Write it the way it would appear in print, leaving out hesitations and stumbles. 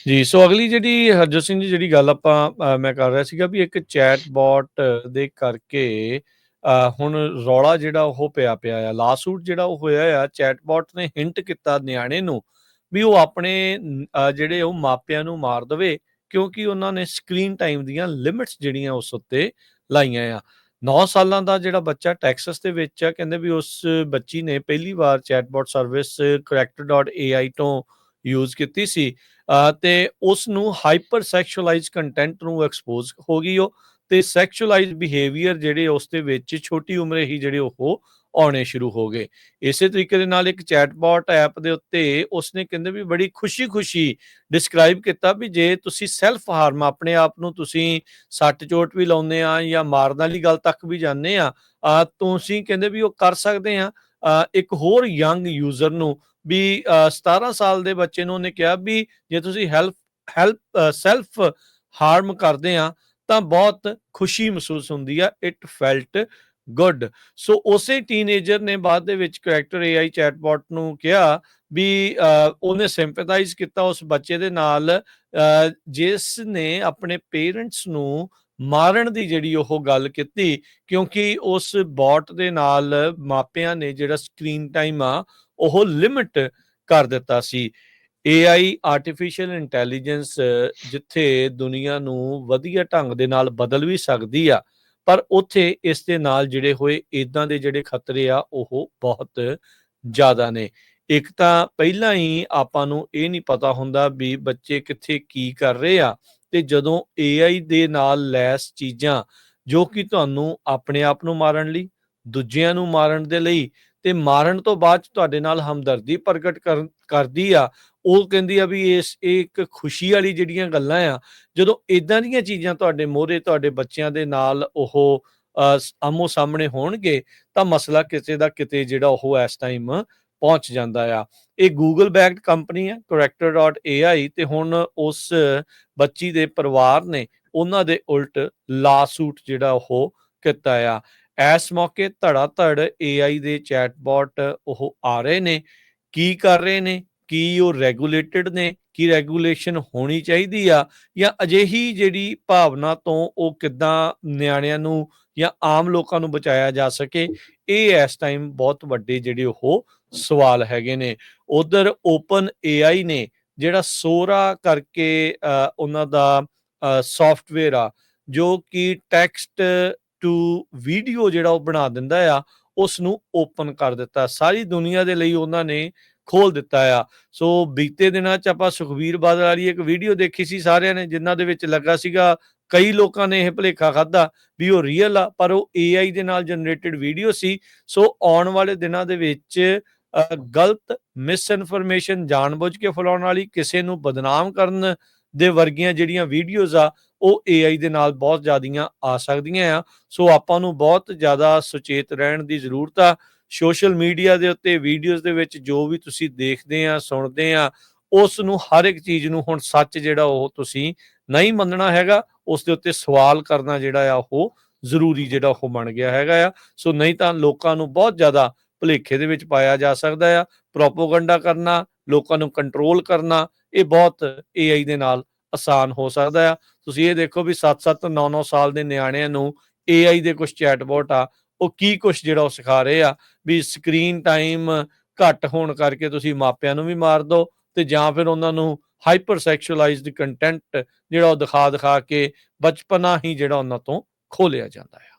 ਜੀ, ਸੋ ਅਗਲੀ ਜਿਹੜੀ ਹਰਜੋਤ ਸਿੰਘ ਜੀ ਜਿਹੜੀ ਗੱਲ ਮੈਂ ਕਰ ਰਿਹਾ ਸੀਗਾ ਵੀ ਇੱਕ ਚੈਟਬੋਟ ਦੇ ਕਰਕੇ ਹੁਣ ਰੌਲਾ ਜਿਹੜਾ ਉਹ ਪਿਆ ਆ, ਲਾਸੂਟ ਜਿਹੜਾ ਉਹ ਹੋਇਆ ਆ, ਚੈਟਬੋਟ ਨੇ ਹਿੰਟ ਕੀਤਾ ਨਿਆਣੇ ਨੂੰ ਵੀ ਉਹ ਆਪਣੇ ਜਿਹੜੇ ਉਹ ਮਾਪਿਆਂ ਨੂੰ ਮਾਰ ਦੇਵੇ ਕਿਉਂਕਿ ਉਹਨਾਂ ਨੇ ਸਕਰੀਨ ਟਾਈਮ ਦੀਆਂ ਲਿਮਿਟਸ ਜਿਹੜੀਆਂ ਉਸ ਉੱਤੇ ਲਾਈਆਂ ਆ। 9 ਸਾਲਾਂ ਦਾ ਜਿਹੜਾ ਬੱਚਾ ਟੈਕਸਸ ਦੇ ਵਿੱਚ ਆ, ਕਹਿੰਦੇ ਵੀ ਉਸ ਬੱਚੀ ਨੇ ਪਹਿਲੀ ਵਾਰ ਚੈਟਬੋਟ ਸਰਵਿਸ corrector.ai ਤੋਂ ਯੂਜ਼ ਕੀਤੀ ਸੀ। ਤੇ ਉਸ ਨੂੰ ਹਾਈਪਰ ਸੈਕਸ਼ੂਅਲਾਈਜ਼ ਕੰਟੈਂਟ ਨੂੰ ਐਕਸਪੋਜ਼ ਹੋ ਗਈ ਉਹ ਤੇ ਸੈਕਸ਼ੂਅਲਾਈਜ਼ ਬਿਹੇਵੀਅਰ ਜਿਹੜੇ ਉਸ ਦੇ ਵਿੱਚ ਛੋਟੀ ਉਮਰੇ ਹੀ ਜਿਹੜੇ ਉਹ ਆਉਣੇ ਸ਼ੁਰੂ ਹੋ ਗਏ। ਇਸੇ ਤਰੀਕੇ ਦੇ ਨਾਲ ਇੱਕ ਚੈਟਬੋਟ ਐਪ ਦੇ ਉੱਤੇ ਉਸਨੇ ਕਹਿੰਦੇ ਵੀ ਬੜੀ ਖੁਸ਼ੀ-ਖੁਸ਼ੀ ਡਿਸਕ੍ਰਾਈਬ ਕੀਤਾ ਵੀ ਜੇ ਤੁਸੀਂ ਸੈਲਫ ਹਾਰਮ ਆਪਣੇ ਆਪ ਨੂੰ ਤੁਸੀਂ ਸੱਟ ਚੋਟ ਵੀ ਲਾਉਂਦੇ ਆ ਜਾਂ ਮਾਰਨ ਵਾਲੀ ਗੱਲ ਤੱਕ ਵੀ ਜਾਂਦੇ ਆ, ਤੁਸੀਂ ਕਹਿੰਦੇ ਵੀ ਉਹ ਕਰ ਸਕਦੇ ਆ। ਇੱਕ ਹੋਰ ਯੰਗ ਯੂਜ਼ਰ ਨੂੰ ਵੀ 17 ਸਾਲ ਦੇ ਬੱਚੇ ਨੂੰ ਉਹਨੇ ਕਿਹਾ ਵੀ ਜੇ ਤੁਸੀਂ ਸੈਲਫ ਹਾਰਮ ਕਰਦੇ ਆ ਤਾਂ ਬਹੁਤ ਖੁਸ਼ੀ ਮਹਿਸੂਸ ਹੁੰਦੀ ਆ, ਇਟ ਫੈਲਟ ਗੁੱਡ। ਸੋ ਉਸੇ ਟੀਨੇਜਰ ਨੇ ਬਾਅਦ ਦੇ ਵਿੱਚ ਕਰੈਕਟਰ AI ਚੈਟਬੋਟ ਨੂੰ ਕਿਹਾ ਵੀ ਉਹਨੇ ਸਿੰਪੈਥਾਈਜ਼ ਕੀਤਾ ਉਸ ਬੱਚੇ ਦੇ ਨਾਲ ਜਿਸ ਨੇ ਆਪਣੇ ਪੇਰੈਂਟਸ ਨੂੰ ਮਾਰਨ ਦੀ ਜਿਹੜੀ ਉਹ ਗੱਲ ਕੀਤੀ ਕਿਉਂਕਿ ਉਸ ਬੋਟ ਦੇ ਨਾਲ ਮਾਪਿਆਂ ਨੇ ਜਿਹੜਾ ਸਕਰੀਨ ਟਾਈਮ ਆ ਉਹ ਲਿਮਿਟ ਕਰ ਦਿੱਤਾ ਸੀ। AI ਆਰਟੀਫਿਸ਼ੀਅਲ ਇੰਟੈਲੀਜੈਂਸ ਜਿੱਥੇ ਦੁਨੀਆ ਨੂੰ ਵਧੀਆ ਢੰਗ ਦੇ ਨਾਲ ਬਦਲ ਵੀ ਸਕਦੀ ਆ, ਪਰ ਉੱਥੇ ਇਸ ਦੇ ਨਾਲ ਜਿਹੜੇ ਹੋਏ ਏਦਾਂ ਦੇ ਜਿਹੜੇ ਖਤਰੇ ਆ ਉਹ ਬਹੁਤ ਜ਼ਿਆਦਾ ਨੇ। ਇੱਕ ਤਾਂ ਪਹਿਲਾਂ ਹੀ ਆਪਾਂ ਨੂੰ ਇਹ ਨਹੀਂ ਪਤਾ ਹੁੰਦਾ ਵੀ ਬੱਚੇ ਕਿੱਥੇ ਕੀ ਕਰ ਰਹੇ ਆ ਤੇ ਜਦੋਂ AI ਦੇ ਨਾਲ ਲੈਸ ਚੀਜ਼ਾਂ ਜੋ ਕਿ ਤੁਹਾਨੂੰ ਆਪਣੇ ਆਪ ਨੂੰ ਮਾਰਨ ਲਈ, ਦੂਜਿਆਂ ਨੂੰ ਮਾਰਨ ਦੇ ਲਈ ਤੇ ਮਾਰਨ ਤੋਂ ਬਾਅਦ 'ਚ ਤੁਹਾਡੇ ਨਾਲ ਹਮਦਰਦੀ ਪ੍ਰਗਟ ਕਰਦੀ ਆ, ਉਹ ਕਹਿੰਦੀ ਆ ਵੀ ਇਹ ਇੱਕ ਖੁਸ਼ੀ ਵਾਲੀ ਜਿਹੜੀਆਂ ਗੱਲਾਂ ਆ, ਜਦੋਂ ਏਦਾਂ ਦੀਆਂ ਚੀਜ਼ਾਂ ਤੁਹਾਡੇ ਮੂਹਰੇ ਤੁਹਾਡੇ ਬੱਚਿਆਂ ਦੇ ਨਾਲ ਉਹ ਆਮੋ-ਸਾਹਮਣੇ ਹੋਣਗੇ, ਤਾਂ ਮਸਲਾ ਕਿਤੇ ਦਾ ਕਿਤੇ ਜਿਹੜਾ ਉਹ ਇਸ ਟਾਈਮ ਪਹੁੰਚ ਜਾਂਦਾ ਆ। ਇਹ ਗੂਗਲ ਬੈਕਡ ਕੰਪਨੀ ਹੈ corrector.ai ਤੇ ਹੁਣ ਉਸ ਬੱਚੀ ਦੇ ਪਰਿਵਾਰ ਨੇ ਉਹਨਾਂ ਦੇ ਉਲਟ ਲਾਸੂਟ ਜਿਹੜਾ ਉਹ ਕੀਤਾ ਆ। ਇਸ ਮੌਕੇ ਧੜਾ-ਧੜ AI ਦੇ ਚੈਟਬੋਟ ਉਹ ਆ ਰਹੇ ਨੇ। ਕੀ ਕਰ ਰਹੇ ਨੇ? ਕੀ ਉਹ ਰੈਗੂਲੇਟਡ ਨੇ? ਕੀ ਰੈਗੂਲੇਸ਼ਨ ਹੋਣੀ ਚਾਹੀਦੀ ਆ? ਜਾਂ ਅਜਿਹੀ ਜਿਹੜੀ ਭਾਵਨਾ ਤੋਂ ਉਹ ਕਿੱਦਾਂ ਨਿਆਣਿਆਂ ਨੂੰ ਜਾਂ ਆਮ ਲੋਕਾਂ ਨੂੰ ਬਚਾਇਆ ਜਾ ਸਕੇ? ਇਹ ਇਸ ਟਾਈਮ ਬਹੁਤ ਵੱਡੇ ਜਿਹੜੇ ਉਹ ਸਵਾਲ ਹੈਗੇ ਨੇ। ਉੱਧਰ ਓਪਨ AI ਨੇ ਜਿਹੜਾ ਸੋਰਾ ਕਰਕੇ ਉਹਨਾਂ ਦਾ ਸੌਫਟਵੇਅਰ ਆ, ਜੋ ਕਿ ਟੈਕਸਟ ਟੂ ਵੀਡੀਓ ਜਿਹੜਾ ਉਹ ਬਣਾ ਦਿੰਦਾ ਆ, ਉਸ ਨੂੰ ਓਪਨ ਕਰ ਦਿੱਤਾ। ਸਾਰੀ ਦੁਨੀਆ ਦੇ ਲਈ ਉਹਨਾਂ ਨੇ ਖੋਲ ਦਿੱਤਾ ਆ। ਸੋ ਬੀਤੇ ਦਿਨਾਂ 'ਚ ਆਪਾਂ ਸੁਖਬੀਰ ਬਾਦਲ ਵਾਲੀ ਇੱਕ ਵੀਡੀਓ ਦੇਖੀ ਸੀ ਸਾਰਿਆਂ ਨੇ, ਜਿਨ੍ਹਾਂ ਦੇ ਵਿੱਚ ਲੱਗਾ ਸੀਗਾ ਕਈ ਲੋਕਾਂ ਨੇ ਇਹ ਭੁਲੇਖਾ ਖਾਧਾ ਵੀ ਉਹ ਰੀਅਲ ਆ, ਪਰ ਉਹ AI ਦੇ ਨਾਲ ਜਨਰੇਟਡ ਵੀਡੀਓ ਸੀ। ਸੋ ਆਉਣ ਵਾਲੇ ਦਿਨਾਂ ਦੇ ਵਿੱਚ ਗਲਤ ਮਿਸਇਨਫੋਰਮੇਸ਼ਨ ਜਾਣਬੁੱਝ ਕੇ ਫੈਲਾਉਣ ਵਾਲੀ, ਕਿਸੇ ਨੂੰ ਬਦਨਾਮ ਕਰਨ ਦੇ ਵਰਗੀਆਂ ਜਿਹੜੀਆਂ ਵੀਡੀਓਜ਼ ਆ, ਉਹ AI ਦੇ ਨਾਲ ਬਹੁਤ ਜ਼ਿਆਦੀਆਂ ਆ ਸਕਦੀਆਂ ਆ। ਸੋ ਆਪਾਂ ਨੂੰ ਬਹੁਤ ਜ਼ਿਆਦਾ ਸੁਚੇਤ ਰਹਿਣ ਦੀ ਜ਼ਰੂਰਤ ਆ। ਸੋਸ਼ਲ ਮੀਡੀਆ ਦੇ ਉੱਤੇ ਵੀਡੀਓਜ਼ ਦੇ ਵਿੱਚ ਜੋ ਵੀ ਤੁਸੀਂ ਦੇਖਦੇ ਆ, ਸੁਣਦੇ ਆ, ਉਸ ਨੂੰ ਹਰ ਇੱਕ ਚੀਜ਼ ਨੂੰ ਹੁਣ ਸੱਚ ਜਿਹੜਾ ਉਹ ਤੁਸੀਂ ਨਹੀਂ ਮੰਨਣਾ ਹੈਗਾ। ਉਸ ਦੇ ਉੱਤੇ ਸਵਾਲ ਕਰਨਾ ਜਿਹੜਾ ਆ ਉਹ ਜ਼ਰੂਰੀ ਜਿਹੜਾ ਉਹ ਬਣ ਗਿਆ ਹੈਗਾ ਆ। ਸੋ ਨਹੀਂ ਤਾਂ ਲੋਕਾਂ ਨੂੰ ਬਹੁਤ ਜ਼ਿਆਦਾ ਭੁਲੇਖੇ ਦੇ ਵਿੱਚ ਪਾਇਆ ਜਾ ਸਕਦਾ ਆ। ਪ੍ਰੋਪੋਗੰਡਾ ਕਰਨਾ, ਲੋਕਾਂ ਨੂੰ ਕੰਟਰੋਲ ਕਰਨਾ, ਇਹ ਬਹੁਤ AI ਦੇ ਨਾਲ ਆਸਾਨ ਹੋ ਸਕਦਾ ਆ। ਤੁਸੀਂ ਇਹ ਦੇਖੋ ਵੀ 7-7, 9-9 ਸਾਲ ਦੇ ਨਿਆਣਿਆਂ ਨੂੰ AI ਦੇ ਕੁਛ ਚੈਟਬੋਟ ਆ, ਉਹ ਕੀ ਕੁਛ ਜਿਹੜਾ ਉਹ ਸਿਖਾ ਰਹੇ ਆ ਵੀ ਸਕਰੀਨ ਟਾਈਮ ਘੱਟ ਹੋਣ ਕਰਕੇ ਤੁਸੀਂ ਮਾਪਿਆਂ ਨੂੰ ਵੀ ਮਾਰ ਦਿਓ ਤੇ ਜਾਂ ਫਿਰ ਉਹਨਾਂ ਨੂੰ ਹਾਈਪਰ ਸੈਕਸ਼ੂਅਲਾਈਜ਼ਡ ਕੰਟੈਂਟ ਜਿਹੜਾ ਉਹ ਦਿਖਾ ਕੇ ਬਚਪਨਾ ਹੀ ਜਿਹੜਾ ਉਹਨਾਂ ਤੋਂ ਖੋਹ ਲਿਆ ਜਾਂਦਾ ਆ।